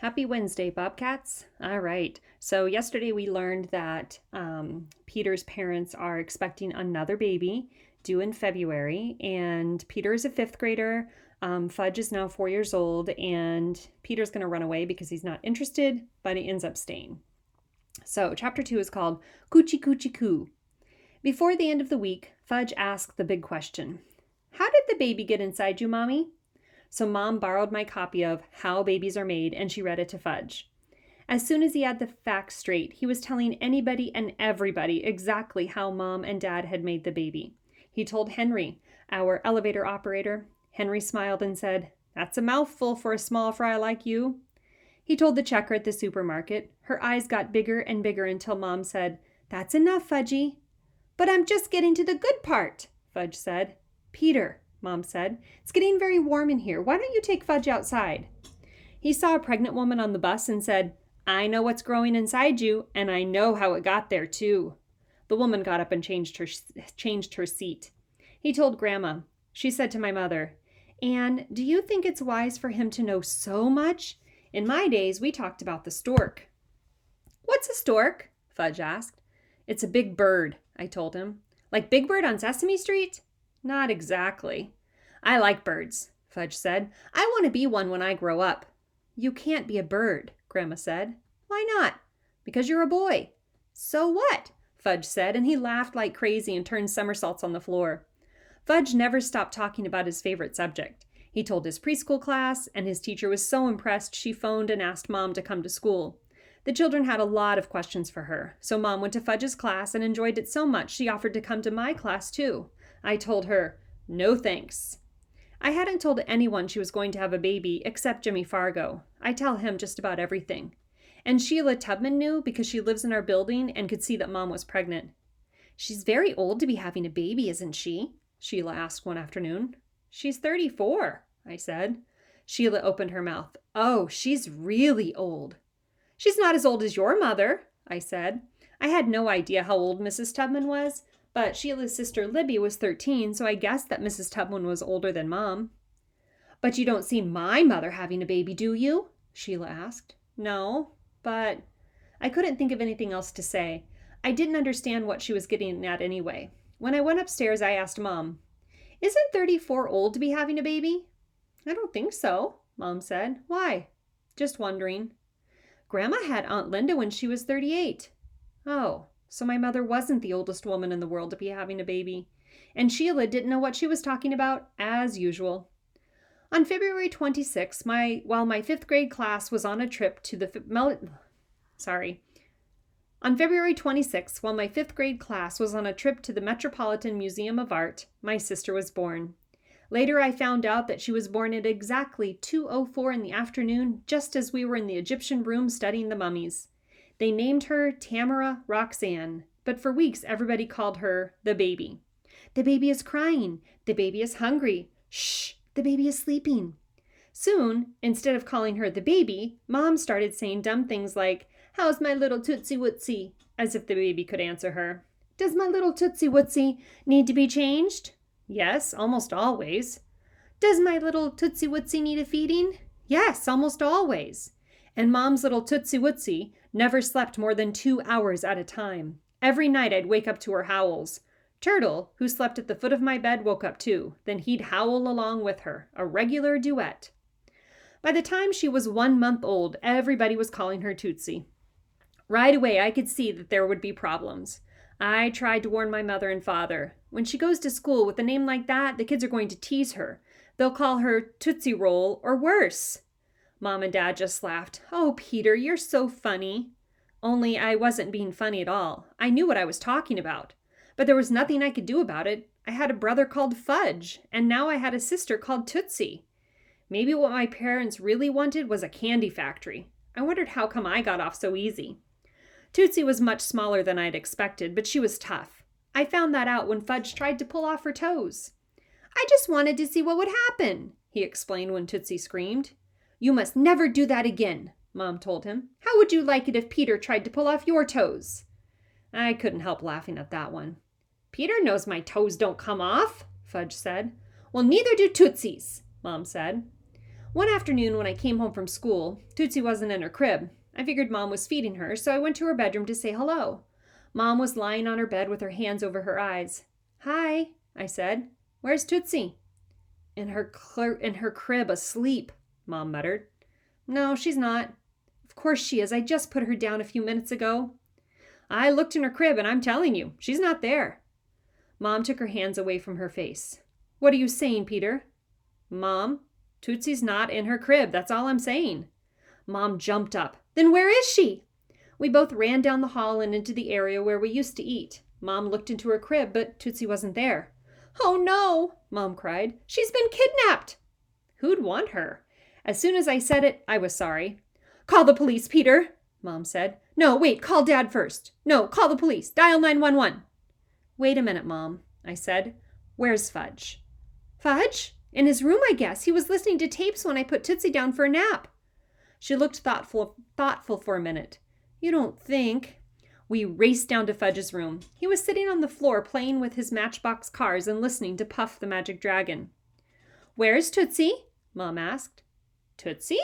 Happy Wednesday, Bobcats. All right. So, yesterday we learned that Peter's parents are expecting another baby due in February, and Peter is a fifth grader. Fudge is now 4 years old, and Peter's going to run away because he's not interested, but he ends up staying. So, chapter 2 is called Coochie Coochie Coo. Before the end of the week, Fudge asked the big question: How did the baby get inside you, Mommy? So Mom borrowed my copy of How Babies Are Made, and she read it to Fudge. As soon as he had the facts straight, he was telling anybody and everybody exactly how Mom and Dad had made the baby. He told Henry, our elevator operator. Henry smiled and said, "That's a mouthful for a small fry like you." He told the checker at the supermarket. Her eyes got bigger and bigger until Mom said, "That's enough, Fudgy." "But I'm just getting to the good part," Fudge said. "Peter," Mom said, "it's getting very warm in here. Why don't you take Fudge outside?" He saw a pregnant woman on the bus and said, "I know what's growing inside you, and I know how it got there, too." The woman got up and changed her seat. He told Grandma. She said to my mother, "Anne, do you think it's wise for him to know so much? In my days, we talked about the stork." "What's a stork?" Fudge asked. "It's a big bird," I told him. "Like Big Bird on Sesame Street?" "Not exactly." "I like birds," Fudge said. "I want to be one when I grow up." "You can't be a bird," Grandma said. "Why not?" "Because you're a boy." "So what?" Fudge said, and he laughed like crazy and turned somersaults on the floor. Fudge never stopped talking about his favorite subject. He told his preschool class, and his teacher was so impressed she phoned and asked Mom to come to school. The children had a lot of questions for her, so Mom went to Fudge's class and enjoyed it so much she offered to come to my class too. I told her, "No thanks." I hadn't told anyone she was going to have a baby except Jimmy Fargo. I tell him just about everything. And Sheila Tubman knew because she lives in our building and could see that Mom was pregnant. "She's very old to be having a baby, isn't she?" Sheila asked one afternoon. "She's 34, I said. Sheila opened her mouth. "Oh, she's really old." "She's not as old as your mother," I said. I had no idea how old Mrs. Tubman was, but Sheila's sister Libby was 13, so I guessed that Mrs. Tubman was older than Mom. "But you don't see my mother having a baby, do you?" Sheila asked. "No, but..." I couldn't think of anything else to say. I didn't understand what she was getting at anyway. When I went upstairs, I asked Mom, "Isn't 34 old to be having a baby?" "I don't think so," Mom said. "Why?" "Just wondering." "Grandma had Aunt Linda when she was 38. Oh, so my mother wasn't the oldest woman in the world to be having a baby. And Sheila didn't know what she was talking about, as usual. On February 26th, while my fifth grade class was on a trip to the... On February 26th, while my fifth grade class was on a trip to the Metropolitan Museum of Art, my sister was born. Later, I found out that she was born at exactly 2:04 in the afternoon, just as we were in the Egyptian room studying the mummies. They named her Tamara Roxanne, but for weeks everybody called her the baby. "The baby is crying. The baby is hungry. Shh, the baby is sleeping." Soon, instead of calling her the baby, Mom started saying dumb things like, "How's my little Tootsie Wootsie?" as if the baby could answer her. "Does my little Tootsie Wootsie need to be changed?" "Yes, almost always." "Does my little Tootsie Wootsie need a feeding?" "Yes, almost always." And Mom's little Tootsie Wootsie never slept more than 2 hours at a time. Every night I'd wake up to her howls. Turtle, who slept at the foot of my bed, woke up too. Then he'd howl along with her, a regular duet. By the time she was 1 month old, everybody was calling her Tootsie. Right away, I could see that there would be problems. I tried to warn my mother and father. When she goes to school with a name like that, the kids are going to tease her. They'll call her Tootsie Roll or worse. Mom and Dad just laughed. "Oh, Peter, you're so funny." Only I wasn't being funny at all. I knew what I was talking about. But there was nothing I could do about it. I had a brother called Fudge, and now I had a sister called Tootsie. Maybe what my parents really wanted was a candy factory. I wondered how come I got off so easy. Tootsie was much smaller than I'd expected, but she was tough. I found that out when Fudge tried to pull off her toes. "I just wanted to see what would happen," he explained when Tootsie screamed. "You must never do that again," Mom told him. "How would you like it if Peter tried to pull off your toes?" I couldn't help laughing at that one. "Peter knows my toes don't come off," Fudge said. "Well, neither do Tootsie's," Mom said. One afternoon when I came home from school, Tootsie wasn't in her crib. I figured Mom was feeding her, so I went to her bedroom to say hello. Mom was lying on her bed with her hands over her eyes. "Hi," I said. "Where's Tootsie?" In her crib asleep," Mom muttered. "No, she's not." "Of course she is. I just put her down a few minutes ago." "I looked in her crib, and I'm telling you, she's not there." Mom took her hands away from her face. "What are you saying, Peter?" "Mom, Tootsie's not in her crib. That's all I'm saying." Mom jumped up. "Then where is she?" We both ran down the hall and into the area where we used to eat. Mom looked into her crib, but Tootsie wasn't there. "Oh no," Mom cried. "She's been kidnapped." Who'd want her? As soon as I said it, I was sorry. "Call the police, Peter," Mom said. "No, wait, call Dad first. No, call the police. Dial 911. "Wait a minute, Mom," I said. "Where's Fudge?" "Fudge? In his room, I guess. He was listening to tapes when I put Tootsie down for a nap." She looked thoughtful for a minute. "You don't think—" We raced down to Fudge's room. He was sitting on the floor playing with his Matchbox cars and listening to Puff the Magic Dragon. "Where's Tootsie?" Mom asked. "Tootsie?"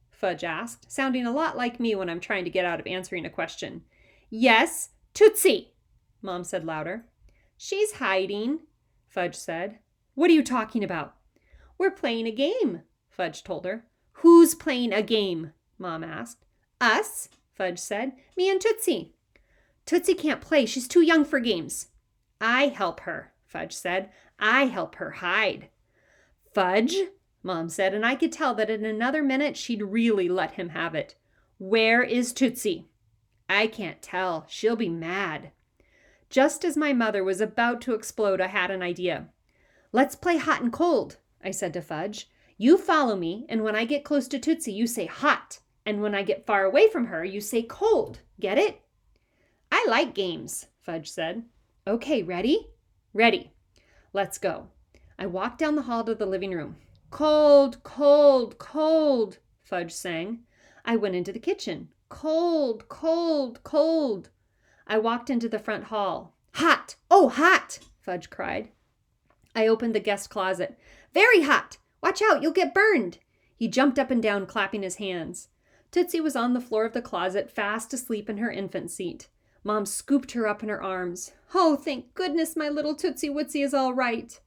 Fudge asked, sounding a lot like me when I'm trying to get out of answering a question. "Yes, Tootsie," Mom said louder. "She's hiding," Fudge said. "What are you talking about?" "We're playing a game," Fudge told her. "Who's playing a game?" Mom asked. "Us," Fudge said. "Me and Tootsie." "Tootsie can't play. She's too young for games." "I help her," Fudge said. "I help her hide." "Fudge," Mom said, and I could tell that in another minute she'd really let him have it. "Where is Tootsie?" "I can't tell. She'll be mad." Just as my mother was about to explode, I had an idea. "Let's play hot and cold," I said to Fudge. "You follow me, and when I get close to Tootsie, you say hot. And when I get far away from her, you say cold. Get it?" "I like games," Fudge said. "Okay, ready?" "Ready." "Let's go." I walked down the hall to the living room. "Cold, cold, cold," Fudge sang. I went into the kitchen. "Cold, cold, cold." I walked into the front hall. "Hot! Oh, hot!" Fudge cried. I opened the guest closet. "Very hot! Watch out, you'll get burned." He jumped up and down, clapping his hands. Tootsie was on the floor of the closet, fast asleep in her infant seat. Mom scooped her up in her arms. "Oh, thank goodness my little Tootsie Wootsie is all right."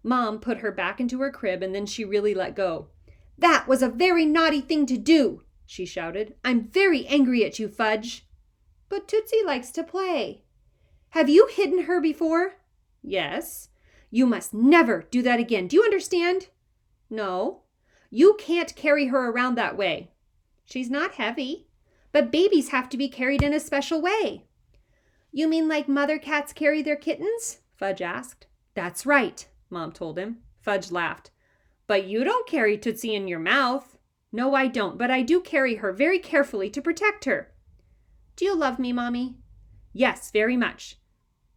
Mom put her back into her crib, and then she really let go. "That was a very naughty thing to do," she shouted. "I'm very angry at you, Fudge." "But Tootsie likes to play." "Have you hidden her before?" "Yes." "You must never do that again. Do you understand?" "No." "You can't carry her around that way." "She's not heavy." "But babies have to be carried in a special way." "You mean like mother cats carry their kittens?" Fudge asked. "That's right," Mom told him. Fudge laughed. "But you don't carry Tootsie in your mouth." "No, I don't, but I do carry her very carefully to protect her." "Do you love me, Mommy?" "Yes, very much."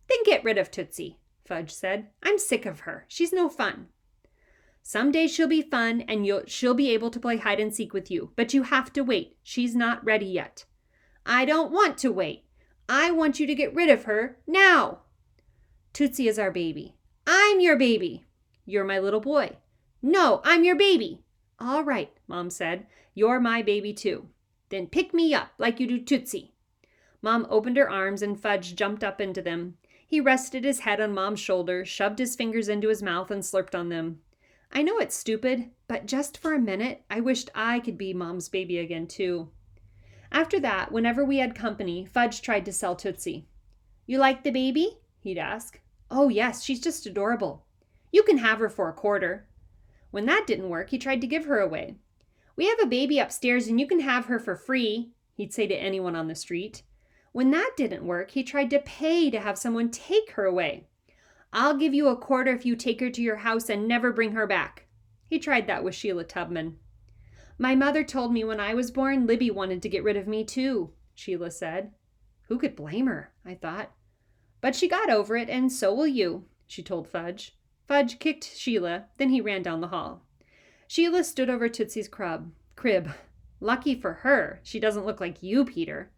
"Then get rid of Tootsie," Fudge said. "I'm sick of her. She's no fun." "Someday she'll be fun, and she'll be able to play hide and seek with you. But you have to wait. She's not ready yet." "I don't want to wait. I want you to get rid of her now." "Tootsie is our baby." "I'm your baby." "You're my little boy." "No, I'm your baby." "All right," Mom said. "You're my baby too." "Then pick me up like you do Tootsie." Mom opened her arms and Fudge jumped up into them. He rested his head on Mom's shoulder, shoved his fingers into his mouth, and slurped on them. I know it's stupid, but just for a minute, I wished I could be Mom's baby again, too. After that, whenever we had company, Fudge tried to sell Tootsie. "You like the baby?" he'd ask. "Oh, yes, she's just adorable." "You can have her for a quarter." When that didn't work, he tried to give her away. "We have a baby upstairs and you can have her for free," he'd say to anyone on the street. When that didn't work, he tried to pay to have someone take her away. "I'll give you a quarter if you take her to your house and never bring her back." He tried that with Sheila Tubman. "My mother told me when I was born, Libby wanted to get rid of me too," Sheila said. Who could blame her, I thought. "But she got over it, and so will you," she told Fudge. Fudge kicked Sheila, then he ran down the hall. Sheila stood over Tootsie's crib. "Lucky for her, she doesn't look like you, Peter."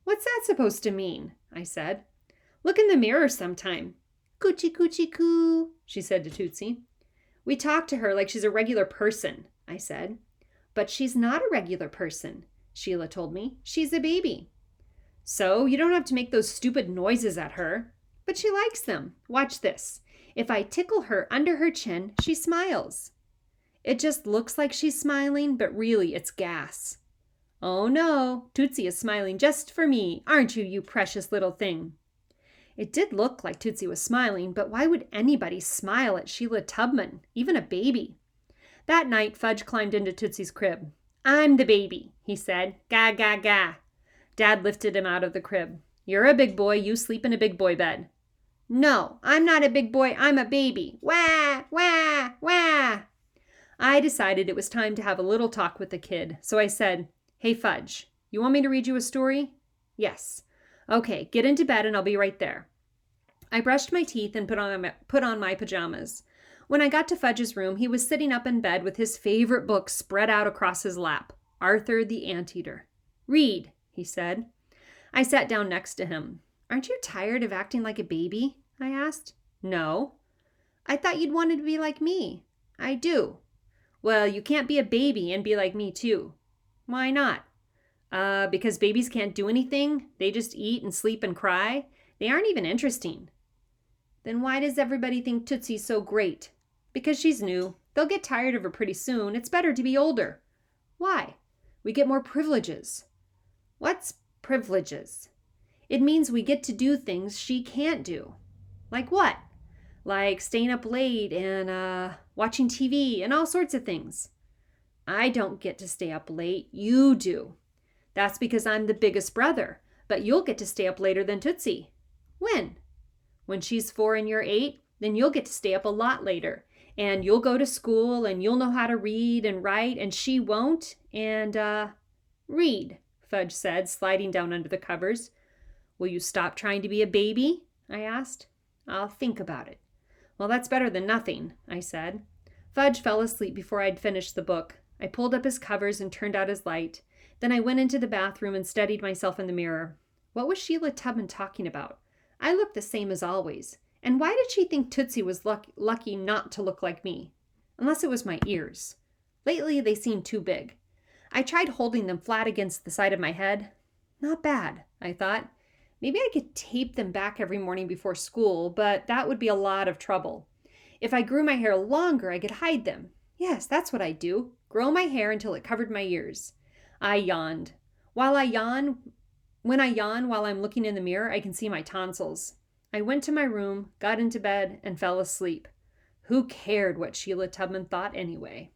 "What's that supposed to mean?" I said. "Look in the mirror sometime." "Coochie coochie coo," she said to Tootsie. "We talk to her like she's a regular person," I said. But she's not a regular person, Sheila told me. She's a baby. So you don't have to make those stupid noises at her. But she likes them. Watch this. If I tickle her under her chin, she smiles. It just looks like she's smiling, but really it's gas. Oh no, Tootsie is smiling just for me, aren't you, you precious little thing? It did look like Tootsie was smiling, but why would anybody smile at Sheila Tubman, even a baby? That night, Fudge climbed into Tootsie's crib. I'm the baby, he said. Ga, ga, ga. Dad lifted him out of the crib. You're a big boy, you sleep in a big boy bed. No, I'm not a big boy, I'm a baby. Wah, wah, wah. I decided it was time to have a little talk with the kid, so I said, Hey, Fudge, you want me to read you a story? Yes. Okay, get into bed and I'll be right there. I brushed my teeth and put on my pajamas. When I got to Fudge's room, he was sitting up in bed with his favorite book spread out across his lap, Arthur the Anteater. Read, he said. I sat down next to him. Aren't you tired of acting like a baby? I asked. No. I thought you'd wanted to be like me. I do. Well, you can't be a baby and be like me too. Why not? Because babies can't do anything. They just eat and sleep and cry. They aren't even interesting. Then why does everybody think Tootsie's so great? Because she's new. They'll get tired of her pretty soon. It's better to be older. Why? We get more privileges. What's privileges? It means we get to do things she can't do. Like what? Like staying up late and watching TV and all sorts of things. I don't get to stay up late. You do. That's because I'm the biggest brother. But you'll get to stay up later than Tootsie. When? When she's 4 and you're 8, then you'll get to stay up a lot later. And you'll go to school and you'll know how to read and write and she won't. And, read, Fudge said, sliding down under the covers. Will you stop trying to be a baby? I asked. I'll think about it. Well, that's better than nothing, I said. Fudge fell asleep before I'd finished the book. I pulled up his covers and turned out his light. Then I went into the bathroom and studied myself in the mirror. What was Sheila Tubman talking about? I looked the same as always. And why did she think Tootsie was lucky not to look like me? Unless it was my ears. Lately, they seemed too big. I tried holding them flat against the side of my head. Not bad, I thought. Maybe I could tape them back every morning before school, but that would be a lot of trouble. If I grew my hair longer, I could hide them. Yes, that's what I'd do. Grow my hair until it covered my ears. I yawned. When I yawn while I'm looking in the mirror, I can see my tonsils. I went to my room, got into bed, and fell asleep. Who cared what Sheila Tubman thought anyway?